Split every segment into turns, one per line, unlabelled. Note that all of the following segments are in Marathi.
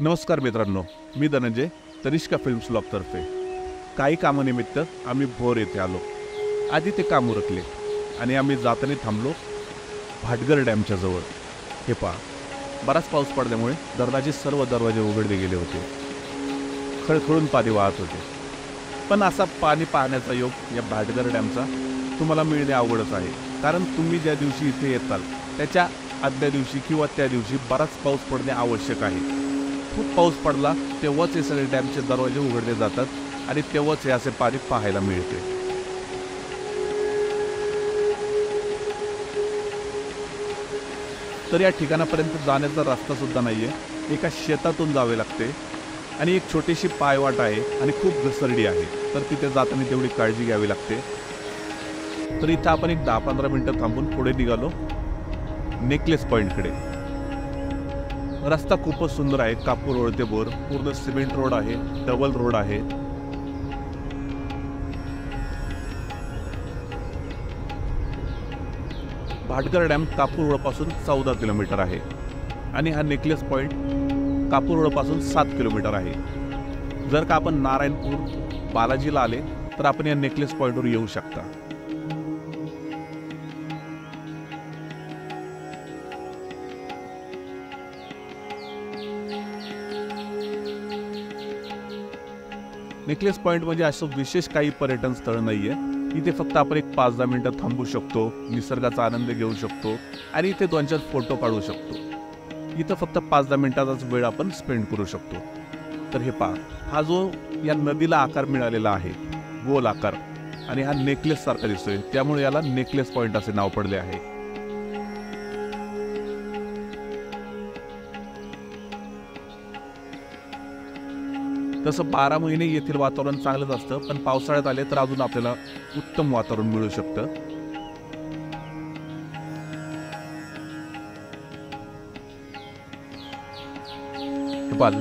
नमस्कार मित्रांनो, मी धनंजय तनिष्का फिल्म्स ब्लॉगतर्फे काही कामानिमित्त आम्ही भोर येथे आलो। आधी ते काम उरकले आणि आम्ही जाताना थांबलो भाटघर डॅमच्या जवळ। हे पहा, बराच पाऊस पडल्यामुळे धरणाचे सर्व दरवाजे उघडले गेले होते। खळखळून पाणी वाहत होते, पण असा पाणी पाहण्याचा योग या भाटघर डॅमचा तुम्हाला मिळणे अवघडच आहे, कारण तुम्ही ज्या दिवशी इथे येताल त्याच्या आदल्या दिवशी किंवा त्या दिवशी बराच पाऊस पडणे आवश्यक आहे। खूप पाऊस पडला तेव्हाच हे सगळे डॅमचे दरवाजे उघडले जातात आणि तेव्हाच हे असे पाणी पाहायला मिळते। तर या ठिकाणापर्यंत जाण्याचा रस्ता सुद्धा नाहीये, एका शेतातून जावे लागते आणि एक छोटीशी पायवाट आहे आणि खूप घसरडी आहे, तर तिथे जाताना तेवढी काळजी घ्यावी लागते। तर इथं आपण एक 10-15 मिनिटं थांबून पुढे निघालो नेकलेस पॉइंटकडे। रस्ता खूपच सुंदर आहे, कापूर रोड ते बोर पूर्ण सिमेंट रोड आहे, डबल रोड आहे। भाटघर डॅम कापूर रोड पासून 14 किलोमीटर आहे आणि हा नेकलेस पॉइंट कापूर रोड पासून 7 किलोमीटर आहे। जर का आपण नारायणपूर बालाजीला आले तर आपण या नेकलेस पॉइंटवर येऊ शकता। नेकलेस पॉइंट म्हणजे असं विशेष काही पर्यटन स्थळ नाहीये, इथे फक्त आपण एक 5-10 मिनिटं थांबू शकतो, निसर्गाचा आनंद घेऊ शकतो आणि इथे 2-4 फोटो काढू शकतो। इथं फक्त 5-10 मिनिटाचाच वेळ आपण स्पेंड करू शकतो। तर हे पहा, हा जो या नदीला आकार मिळालेला आहे गोल आकार, आणि हा नेकलेस सारखा दिसतोय, त्यामुळे याला नेकलेस पॉइंट असे नाव पडले आहे। तसं 12 महिने येथील वातावरण चांगलंच असतं, पण पावसाळ्यात आले तर अजून आपल्याला उत्तम वातावरण मिळू शकतं।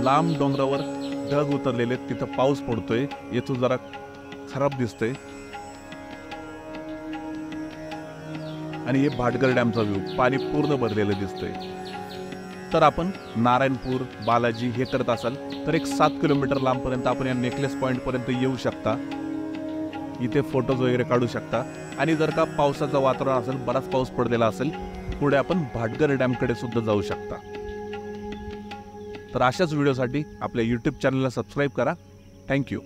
लांब डोंगरावर ढग उतरलेले, तिथं पाऊस पडतोय, येथून जरा खराब दिसतंय आणि हे भाटघर डॅमचा व्ह्यू पाणी पूर्ण भरलेलं दिसतंय। तर आपण नारायणपूर बालाजी हे करत असाल तर एक 7 किलोमीटर लांबपर्यंत आपण या नेकलेस पॉइंट पर्यंत येऊ शकता, इथे फोटोज वगैरे काढू शकता। आणि जर का पावसाचं वातावरण असेल, बराच पाऊस पडलेला असेल, पुढे आपण भाटघर डॅमकडे सुद्धा जाऊ शकता। तर अशाच व्हिडिओसाठी आपल्या YouTube चॅनलला सबस्क्राईब करा। थँक्यू।